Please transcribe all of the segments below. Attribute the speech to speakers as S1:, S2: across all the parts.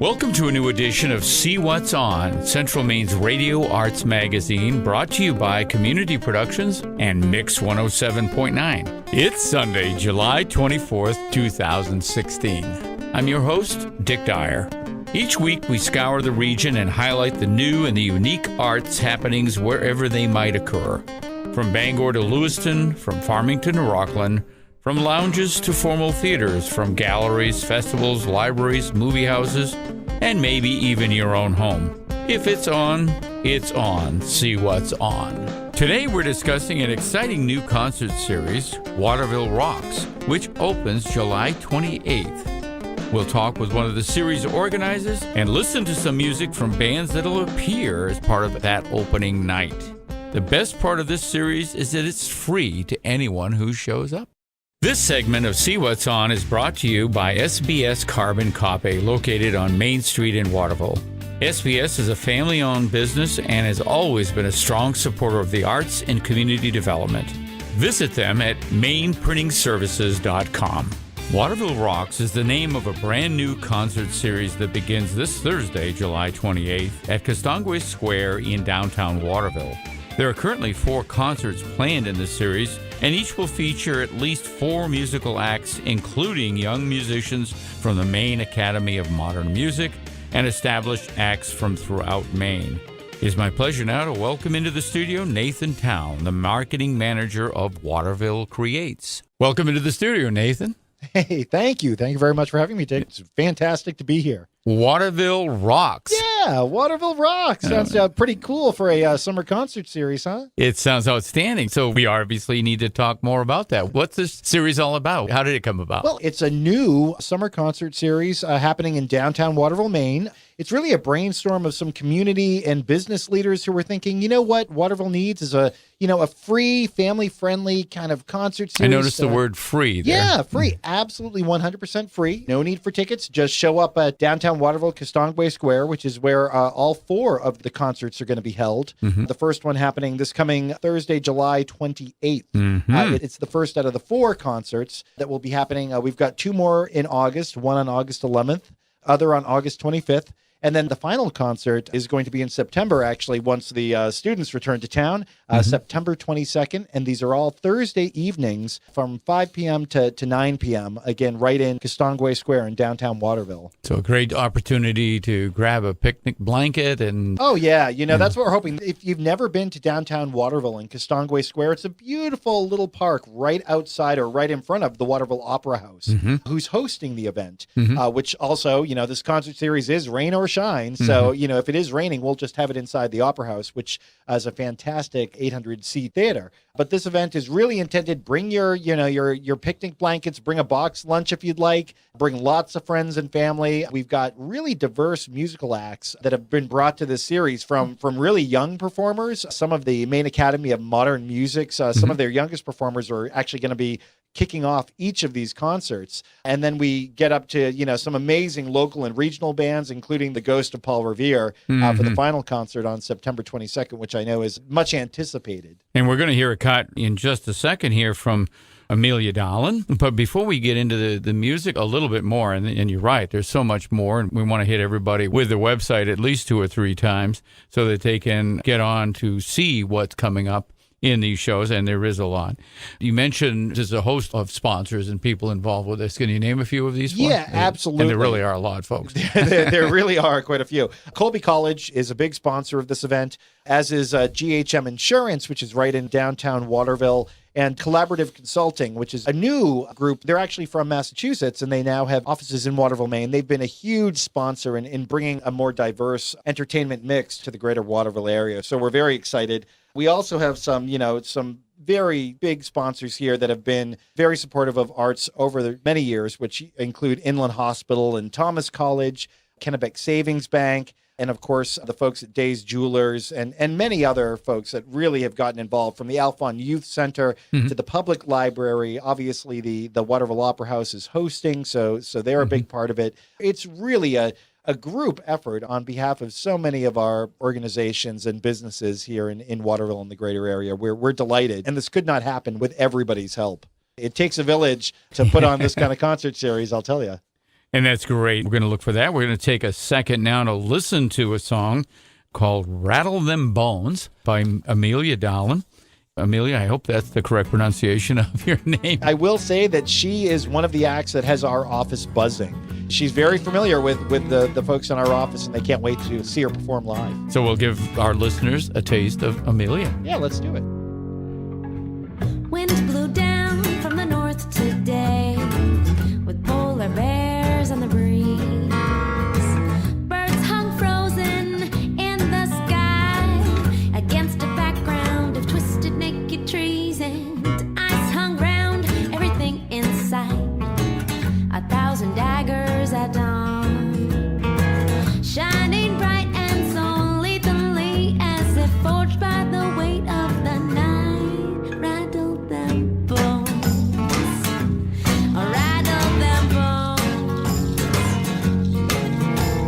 S1: Welcome to a new edition of See What's On, Central Maine's radio arts magazine, brought to you by Community Productions and Mix 107.9. It's Sunday, July 24th, 2016. I'm your host, Dick Dyer. Each week, we scour the region and highlight the new and the unique arts happenings wherever they might occur. From Bangor to Lewiston, from Farmington to Rockland, from lounges to formal theaters, from galleries, festivals, libraries, movie houses, and maybe even your own home. If it's on, it's on. See what's on. Today we're discussing an exciting new concert series, Waterville Rocks, which opens July 28th. We'll talk with one of the series organizers and listen to some music from bands that'll appear as part of that opening night. The best part of this series is that it's free to anyone who shows up. This segment of See What's On is brought to you by SBS Carbon Copy, located on Main Street in Waterville. SBS is a family-owned business and has always been a strong supporter of the arts and community development. Visit them at mainprintingservices.com. Waterville Rocks is the name of a brand new concert series that begins this Thursday, July 28th, at Castongway Square in downtown Waterville. There are currently 4 concerts planned in the series, and each will feature at least 4 musical acts, including young musicians from the Maine Academy of Modern Music and established acts from throughout Maine. It is my pleasure now to welcome into the studio Nathan Town, the marketing manager of Waterville Creates. Welcome into the studio, Nathan.
S2: Hey, thank you. Thank you very much for having me, Dick. It's fantastic to be here.
S1: Waterville Rocks.
S2: Yeah, Waterville Rocks. Sounds pretty cool for a summer concert series, huh?
S1: It sounds outstanding. So we obviously need to talk more about that. What's this series all about? How did it come about?
S2: Well, it's a new summer concert series happening in downtown Waterville, Maine. It's really a brainstorm of some community and business leaders who were thinking, you know what Waterville needs is a free, family-friendly kind of concert series.
S1: I noticed the word free there.
S2: Yeah, free. Absolutely 100% free. No need for tickets. Just show up at downtown Waterville, Castongway Square, which is where all 4 of the concerts are going to be held. Mm-hmm. The first one happening this coming Thursday, July 28th. Mm-hmm. It's the first out of the 4 concerts that will be happening. We've got 2 more in August, one on August 11th, other on August 25th. And then the final concert is going to be in September, actually, once the students return to town, September 22nd. And these are all Thursday evenings from 5 p.m. to 9 p.m., again, right in Castongway Square in downtown Waterville.
S1: So a great opportunity to grab a picnic blanket and...
S2: Oh, yeah. That's what we're hoping. If you've never been to downtown Waterville in Castongway Square, it's a beautiful little park right outside or right in front of the Waterville Opera House, who's hosting the event, which also, this concert series is rain or shine. So, if it is raining, we'll just have it inside the Opera House, which is a fantastic 800-seat theater. But this event is really intended, bring your picnic blankets, bring a box lunch if you'd like, bring lots of friends and family. We've got really diverse musical acts that have been brought to this series from really young performers, some of the Maine Academy of Modern Music. Some of their youngest performers are actually going to be kicking off each of these concerts. And then we get up to, some amazing local and regional bands, including the Ghost of Paul Revere for the final concert on September 22nd, which I know is much anticipated.
S1: And we're going to hear a cut in just a second here from Amelia Dahlen. But before we get into the music a little bit more, and you're right, there's so much more, and we want to hit everybody with the website at least 2 or 3 times so that they can get on to see what's coming up in these shows, and there is a lot. You mentioned there's a host of sponsors and people involved with this. Can you name a few of these?
S2: Yeah, absolutely.
S1: And there really are a lot, folks.
S2: there really are quite a few. Colby College is a big sponsor of this event, as is GHM Insurance, which is right in downtown Waterville, and Collaborative Consulting, which is a new group. They're actually from Massachusetts, and they now have offices in Waterville, Maine. They've been a huge sponsor in bringing a more diverse entertainment mix to the greater Waterville area. So we're very excited. We also have some very big sponsors here that have been very supportive of arts over the many years, which include Inland Hospital and Thomas College, Kennebec Savings Bank, and of course, the folks at Days Jewelers and many other folks that really have gotten involved, from the Alphon Youth Center to the Public Library. Obviously, the Waterville Opera House is hosting, so they're a big part of it. It's really a group effort on behalf of so many of our organizations and businesses here in Waterville and the greater area. We're delighted, and this could not happen with everybody's help. It takes a village to put on this kind of concert series, I'll tell you.
S1: And that's great. We're going to look for that. We're going to take a second now to listen to a song called Rattle Them Bones by Amelia Dolan. Amelia, I hope that's the correct pronunciation of your name.
S2: I will say that she is one of the acts that has our office buzzing. She's very familiar with the folks in our office, and they can't wait to see her perform live.
S1: So we'll give our listeners a taste of Amelia.
S2: Yeah, let's do it.
S3: Wind blew down from the north today with polar bears on the breeze. Birds hung frozen in the sky against a background of twisted naked trees, and ice hung round everything in sight. 1,000 daggers at dawn, shining bright and so lethally as if forged by the weight of the night. Rattle them bones, rattle them bones.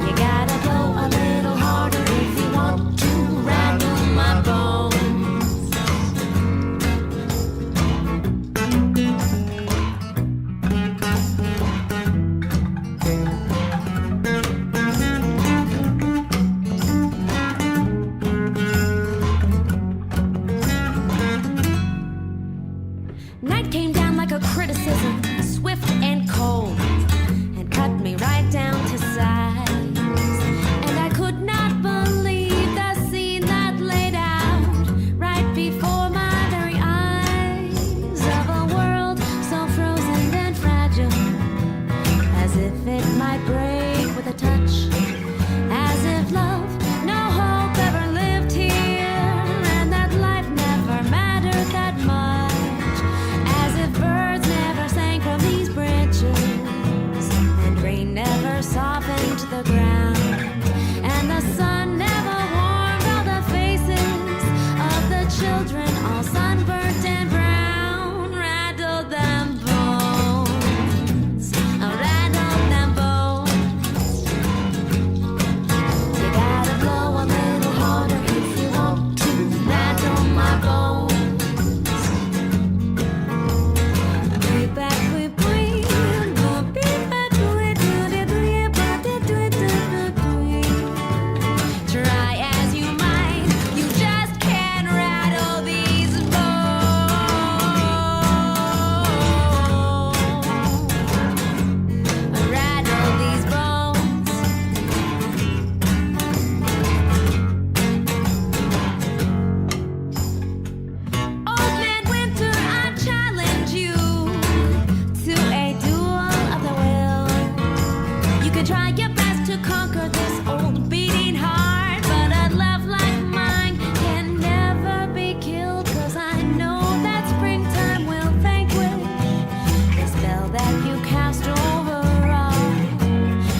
S3: You gotta blow a little harder if you want to rattle my bones. Night came down like a criticism, swift and cold, and cut me right down to size. And I could not believe the scene that laid out right before my very eyes, of a world so frozen and fragile, as if it might break with a touch, as if love, no hope ever lived here, and that life never mattered that much. As if birds never sang from these branches, and rain never softened the ground, and the sun never warmed all the faces of the children, all sunburnt and brown. Rattle them bones, rattle them bones. You gotta blow a little harder if you want to rattle my bones. Try as you might, you just can't rattle these bones. Rattle these bones. Old Man Winter, I challenge you to a duel of the will. You can try your best to conquer this old beating heart, but a love like mine can never be killed, 'cause I know that springtime will vanquish the spell that you cast over all,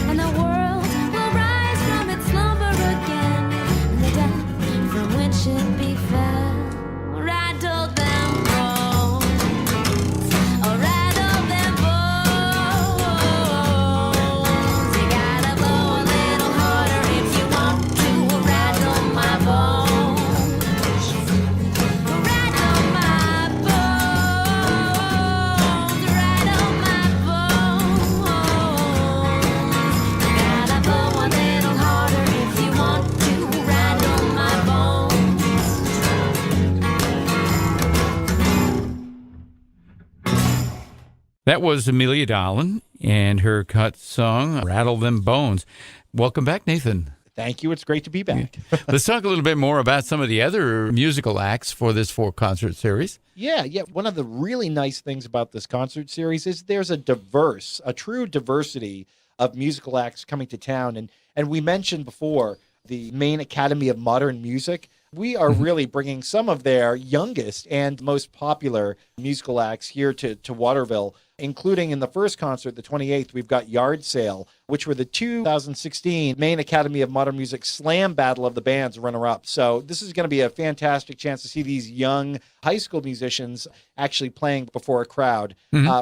S3: and the world will rise from its slumber again, and the death from which it befell. Rattle them bones, rattle them bones. You gotta blow a little harder if you want to rattle my bones. Rattle my bones, rattle my bones. You gotta blow a little harder if you want to rattle my bones.
S1: That was Amelia Dolan and her cut song, Rattle Them Bones. Welcome back, Nathan.
S2: Thank you. It's great to be back.
S1: Let's talk a little bit more about some of the other musical acts for this 4-concert series.
S2: Yeah. One of the really nice things about this concert series is there's a true diversity of musical acts coming to town. And we mentioned before the Maine Academy of Modern Music. We are really bringing some of their youngest and most popular musical acts here to Waterville, including in the first concert, the 28th, we've got Yard Sale, which were the 2016 Maine Academy of Modern Music Slam Battle of the Bands runner-up. So this is going to be a fantastic chance to see these young high school musicians actually playing before a crowd.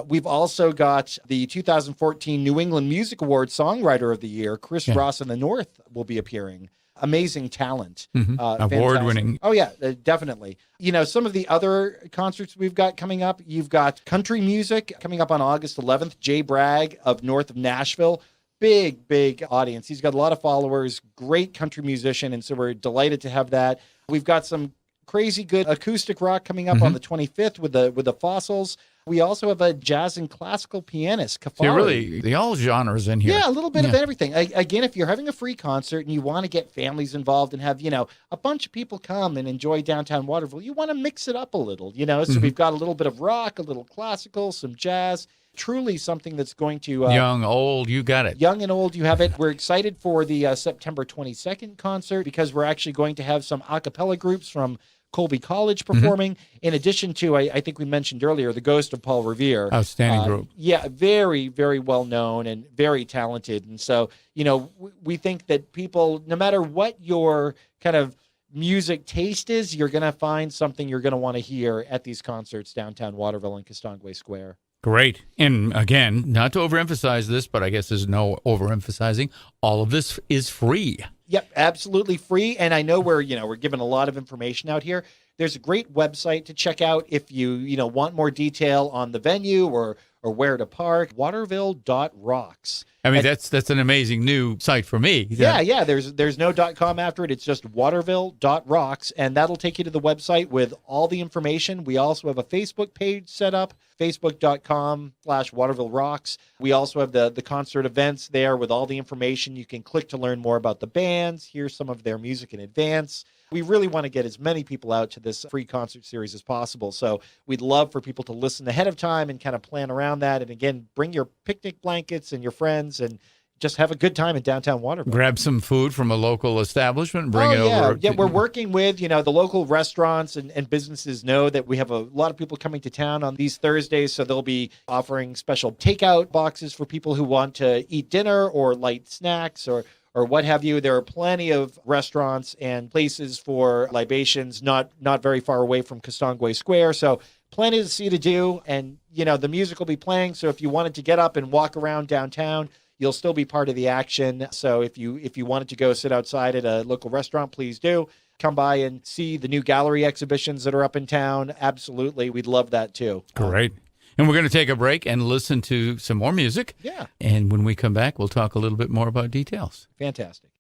S2: We've also got the 2014 New England Music Awards Songwriter of the Year, Chris Ross in the North, will be appearing. amazing talent.
S1: Award-winning.
S2: Oh, yeah, definitely. You know, some of the other concerts we've got coming up, you've got country music coming up on August 11th. Jay Bragg of north of Nashville. Big audience. He's got a lot of followers, great country musician, and so we're delighted to have that. We've got some crazy good acoustic rock coming up on the 25th with the Fossils. We also have a jazz and classical pianist, Kafari.
S1: So really, the all genres in here.
S2: Yeah, a little bit of everything. Again, if you're having a free concert and you want to get families involved and have, you know, a bunch of people come and enjoy downtown Waterville, you want to mix it up a little, you know. So we've got a little bit of rock, a little classical, some jazz. Truly something that's going to...
S1: young, old, you got it.
S2: Young and old, you have it. We're excited for the September 22nd concert because we're actually going to have some a cappella groups from Colby College performing, in addition to, I think we mentioned earlier, the Ghost of Paul Revere.
S1: Outstanding group.
S2: Yeah, very, very well known and very talented. And so, you know, we think that people, no matter what your kind of music taste is, you're going to find something you're going to want to hear at these concerts downtown Waterville and Castongway Square.
S1: Great. And again, not to overemphasize this, but I guess there's no overemphasizing. All of this is free.
S2: Yep, absolutely free. And I know we're giving a lot of information out here. There's a great website to check out if you want more detail on the venue or where to park. Waterville.rocks.
S1: I mean, that's an amazing new site for me.
S2: Yeah. There's no .com after it. It's just Waterville.rocks, and that'll take you to the website with all the information. We also have a Facebook page set up, Facebook.com/Waterville Rocks. We also have the concert events there with all the information. You can click to learn more about the bands, hear some of their music in advance. We really want to get as many people out to this free concert series as possible. So we'd love for people to listen ahead of time and kind of plan around that. And again, bring your picnic blankets and your friends and just have a good time in downtown Waterville.
S1: Grab some food from a local establishment and bring it over.
S2: Yeah, we're working with, the local restaurants and businesses know that we have a lot of people coming to town on these Thursdays, so they'll be offering special takeout boxes for people who want to eat dinner or light snacks or what have you. There are plenty of restaurants and places for libations not very far away from Castongway Square, so plenty to see to do. And, the music will be playing, so if you wanted to get up and walk around downtown, you'll still be part of the action. So if you wanted to go sit outside at a local restaurant, please do. Come by and see the new gallery exhibitions that are up in town. Absolutely. We'd love that too.
S1: Great. And we're going to take a break and listen to some more music.
S2: Yeah.
S1: And when we come back, we'll talk a little bit more about details.
S2: Fantastic.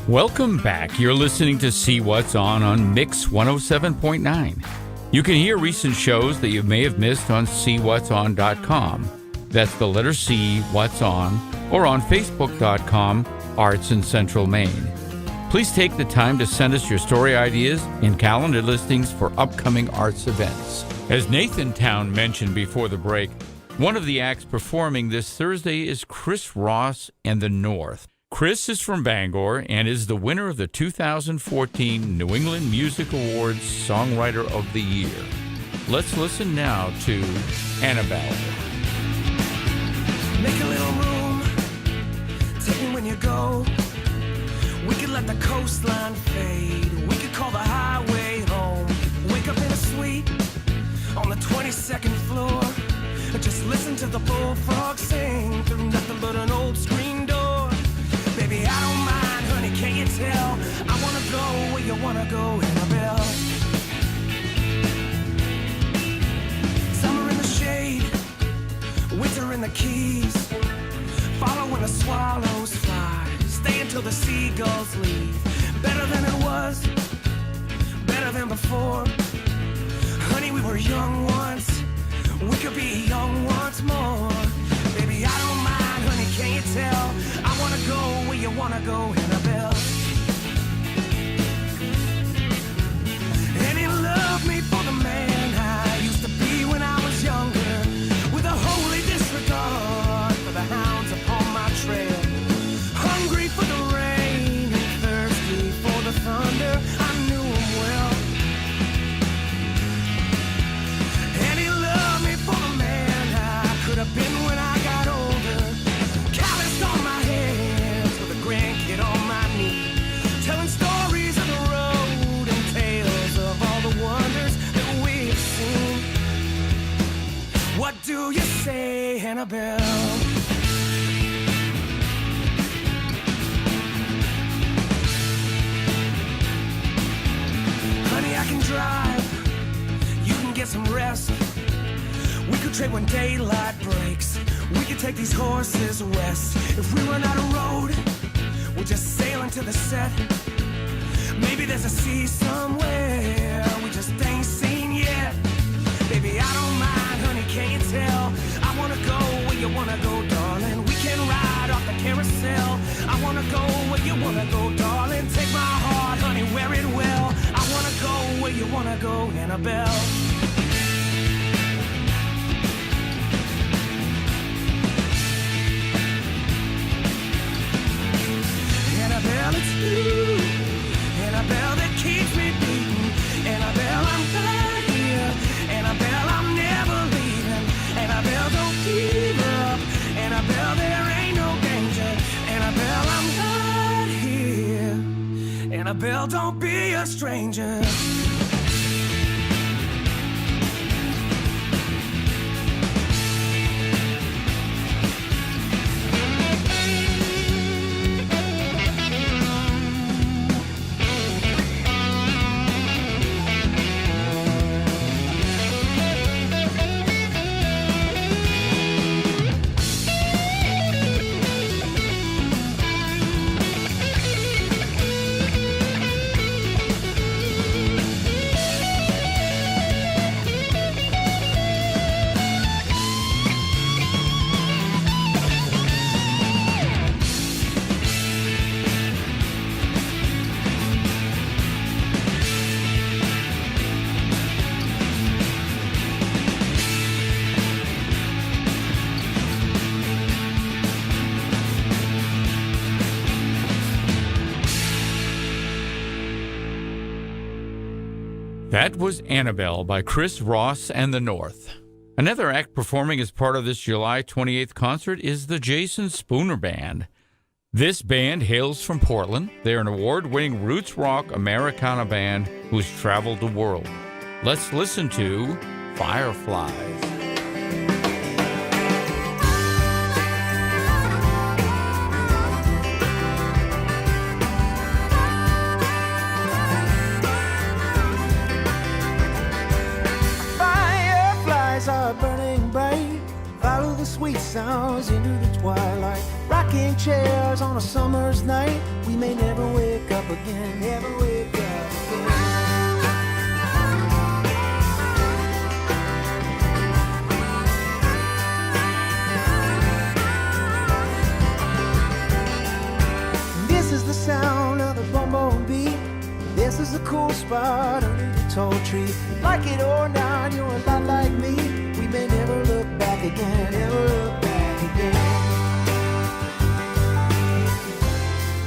S1: Welcome back. You're listening to See What's On Mix 107.9. You can hear recent shows that you may have missed on SeeWhat'sOn.com. That's the letter C, What's On, or on Facebook.com, Arts in Central Maine. Please take the time to send us your story ideas and calendar listings for upcoming arts events. As Nathan Town mentioned before the break, one of the acts performing this Thursday is Chris Ross and the North. Chris is from Bangor and is the winner of the 2014 New England Music Awards Songwriter of the Year. Let's listen now to Annabelle.
S4: Make a little room, take me when you go. We could let the coastline fade. We could call the highway home. Wake up in a suite on the 22nd floor. Just listen to the bullfrogs sing through nothing but an old screen door. Baby, I don't mind, honey, can't you tell? I wanna go where you wanna go, Annabelle. Summer in the shade, winter in the Keys. Following the swallows fly, stay until the seagulls leave. Better than it was, better than before. Honey, we were young once, we could be young once more. Baby, I don't mind, honey, can't you tell? I wanna go where you wanna go, Annabelle. And he loved me for the man I used to be when I was younger, with a holy disregard for the hounds upon my trail. Hungry for the rain and thirsty for the thunder, I knew him well. And he loved me for the man I could have been when I got older. Calloused on my hands with a grandkid on my knee, telling stories of the road and tales of all the wonders that we've seen. What do you say, Annabelle? I can drive, you can get some rest. We could trade when daylight breaks. We could take these horses west. If we run out of road, we'll just sail into the set. Maybe there's a sea somewhere we just ain't seen yet. Baby, I don't mind, honey, can't you tell? I wanna go where you wanna go, darling. We can ride off the carousel. I wanna go where you wanna go, darling. Take my heart, honey, wear it well. I wanna go where you wanna go, Annabelle. Annabelle, it's you. Annabelle that keeps me beating. Annabelle, I'm right here. Annabelle, I'm never leaving. Annabelle, don't give up. Annabelle, there ain't no danger. Annabelle, I'm right here. Annabelle, don't be a stranger.
S1: That was Annabelle by Chris Ross and the North. Another act performing as part of this July 28th concert is the Jason Spooner Band. This band hails from Portland. They're an award-winning roots rock Americana band who's traveled the world. Let's listen to Fireflies.
S5: Are burning bright, follow the sweet sounds into the twilight, rocking chairs on a summer's night. We may never wake up again, never wake up again. This is the sound of the boom beat. This is a cool spot under the tall tree. Like it or not, you're a lot like me. We may never look back again, never look back again.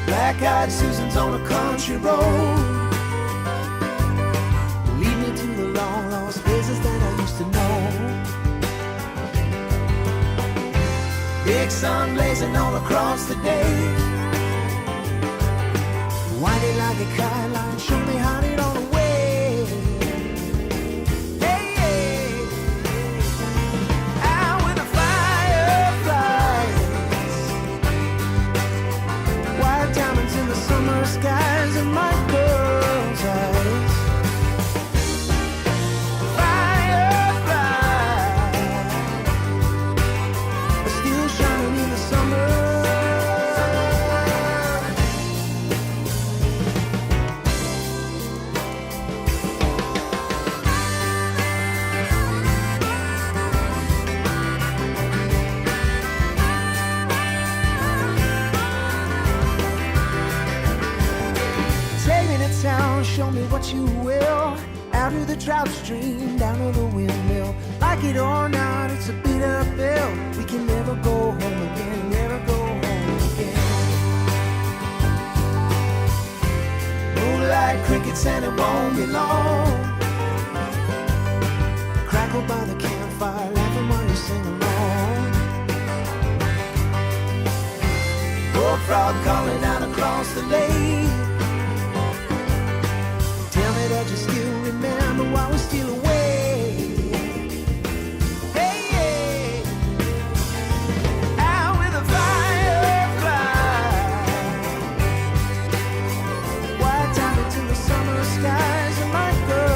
S5: Black-eyed Susan's on a country road. Lead me to the long lost places that I used to know. Big sun blazing all across the day. Windy like a kite line, show me how to on the way. Hey, hey. Out with the fireflies, white diamonds in the summer skies and my girl's eyes. Fireflies are still shining in the summer. Show me what you will. Out to the trout stream, down to the windmill. Like it or not, it's a beat up bill. We can never go home again, never go home again. Moonlight crickets and it won't be long. Crackle by the campfire, laughing while you sing along. Bullfrog calling out across the lake. That you still remember while we're still away. Hey, hey. Out with a firefly, white diamonds in the summer skies and my girl.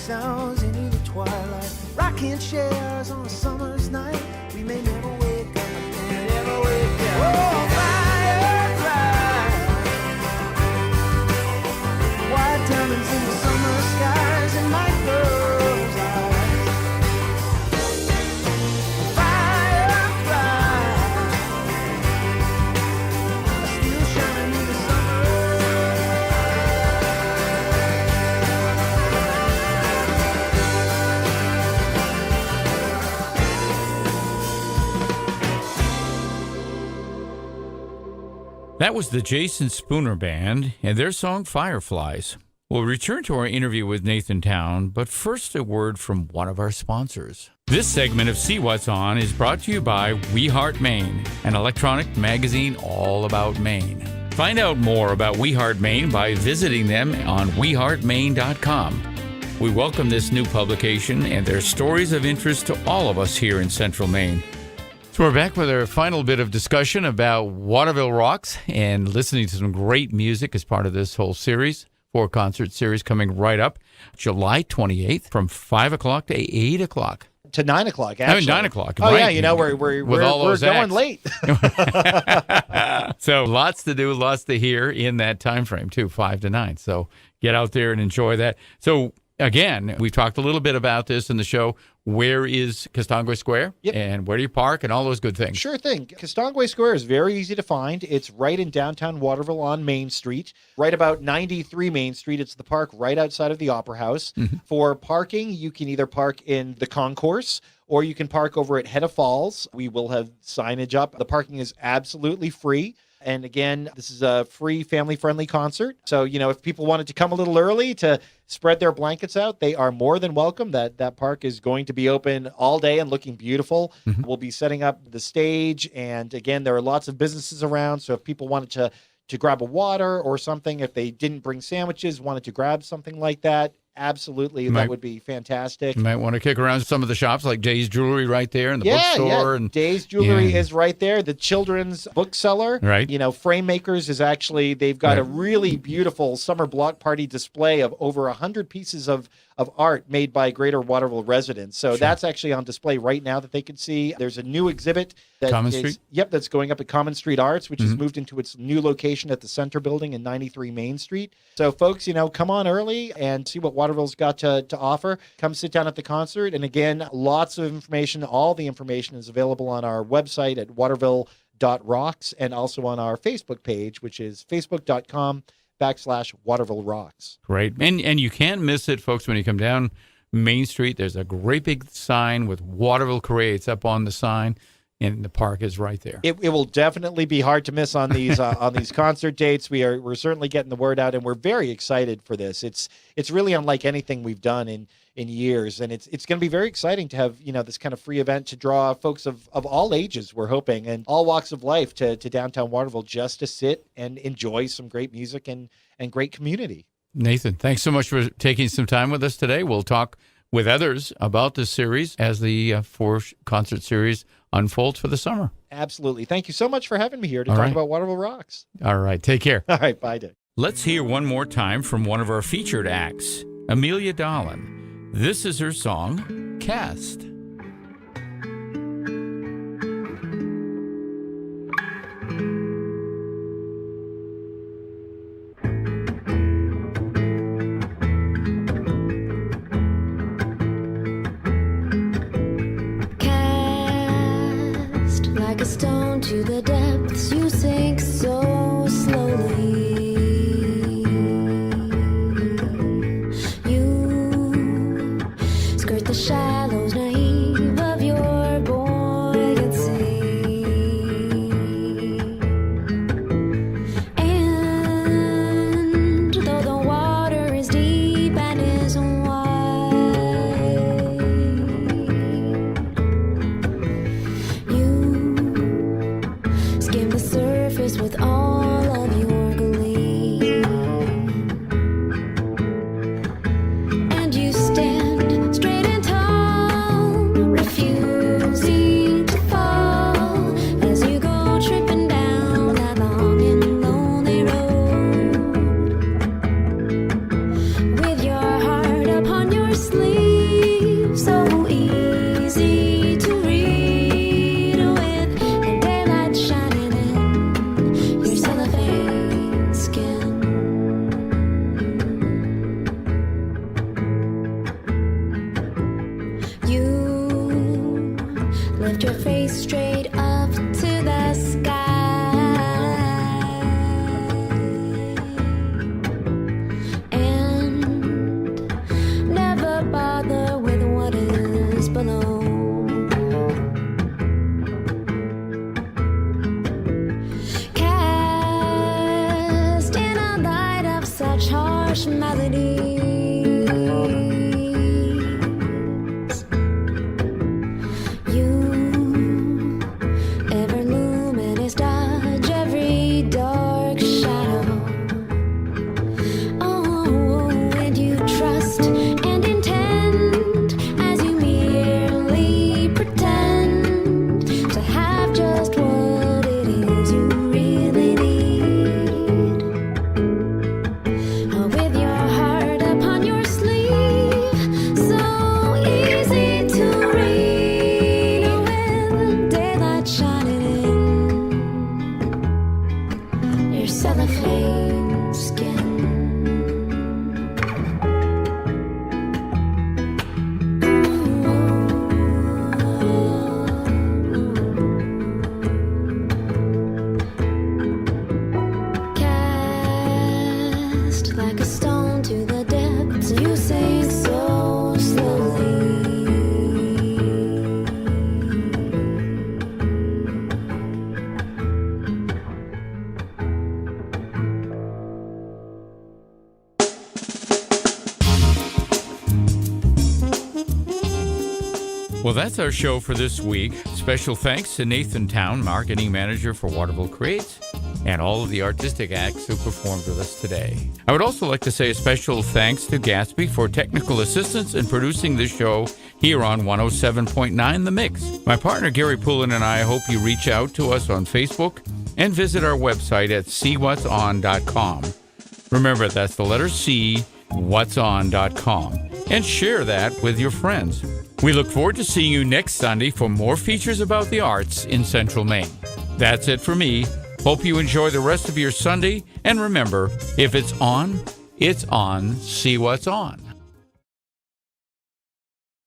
S5: sounds into the twilight. Rocking chairs on a summer's night. We may never wake up, may never wake up. Oh, firefly, white diamonds in the summer skies and night girls' eyes. Firefly, still shining in the summer.
S1: That was the Jason Spooner Band and their song Fireflies. We'll return to our interview with Nathan Town, but first a word from one of our sponsors. This segment of See What's On is brought to you by We Heart Maine, an electronic magazine all about Maine. Find out more about We Heart Maine by visiting them on weheartmaine.com. We welcome this new publication and their stories of interest to all of us here in Central Maine. So we're back with our final bit of discussion about Waterville Rocks and listening to some great music as part of this whole series, 4-concert series coming right up July 28th from 5 o'clock to 8 o'clock.
S2: To 9 o'clock, actually.
S1: I mean, 9 o'clock,
S2: Oh,
S1: right.
S2: yeah, you know, we're
S1: those
S2: going
S1: acts.
S2: late.
S1: So lots to do, lots to hear in that time frame, too, 5 to 9. So get out there and enjoy that. So, again, we've talked a little bit about this in the show. Where is Castangua Square?
S2: Yep.
S1: And where do you park and all those good things?
S2: Sure thing. Castangua Square is very easy to find. It's right in downtown Waterville on Main Street, right about 93 Main Street. It's the park right outside of the Opera House.
S1: Mm-hmm.
S2: For parking, you can either park in the concourse or you can park over at Hedda Falls. We will have signage up. The parking is absolutely free. And again, this is a free family-friendly concert. So, you know, if people wanted to come a little early to spread their blankets out, they are more than welcome. That park is going to be open all day and looking beautiful.
S1: Mm-hmm.
S2: We'll be setting up the stage. And again, there are lots of businesses around. So if people wanted to grab a water or something, if they didn't bring sandwiches, wanted to grab something like that, absolutely, that would be fantastic.
S1: You might want to kick around some of the shops like Jay's Jewelry right there and the bookstore.
S2: Yeah.
S1: And
S2: Days Jewelry is right there. The children's bookseller.
S1: Right.
S2: You know, Frame Makers is actually, they've got a really beautiful summer block party display of over 100 pieces of art made by Greater Waterville residents. So that's actually on display right now that they can see. There's a new exhibit that
S1: Common Street?
S2: Yep, that's going up at Common Street Arts, which has moved into its new location at the Center Building in 93 Main Street. So folks, you know, come on early and see what Waterville's got to offer. Come sit down at the concert. And again, lots of information. All the information is available on our website at waterville.rocks and also on our Facebook page, which is facebook.com/Waterville Rocks.
S1: Great. And you can't miss it, folks, when you come down Main Street. There's a great big sign with Waterville Creates up on the sign, and the park is right there.
S2: It will definitely be hard to miss on these on these concert dates. We're certainly getting the word out, and we're very excited for this. It's really unlike anything we've done in years, and it's going to be very exciting to have, you know, this kind of free event to draw folks of all ages, we're hoping, and all walks of life to downtown Waterville just to sit and enjoy some great music and great community.
S1: Nathan, thanks so much for taking some time with us today. We'll talk with others about this series as the 4-concert series unfolds for the summer.
S2: Absolutely. Thank you so much for having me here to talk about Waterville Rocks.
S1: All right. Take care.
S2: All right. Bye, Dick.
S1: Let's hear one more time from one of our featured acts, Amelia Dolan. This is her song, Cast.
S3: Cast like a stone to the depths, you sink so slowly. You skirt the shallows, naive of your buoyancy. And though the water is deep and is wide, you skim the surface with all of your glee. harsh melodies. You, ever luminous, dodge every dark shadow. Oh, and you trust and intend as you merely pretend to have just what it is you really need. With your heart upon your sleeve, so easy to read. With daylight shining in your cellophane skin. Cast like a stone to the depths, you sink so slowly.
S1: Well, that's our show for this week. Special thanks to Nathan Town, Marketing Manager for Waterville Creates, and all of the artistic acts who performed with us today. I would also like to say a special thanks to Gatsby for technical assistance in producing this show here on 107.9 The Mix. My partner Gary Poulin and I hope you reach out to us on Facebook and visit our website at seewhatson.com. Remember, that's the letter C, whatson.com, and share that with your friends. We look forward to seeing you next Sunday for more features about the arts in Central Maine. That's it for me. Hope you enjoy the rest of your Sunday, and remember, if it's on, See What's On.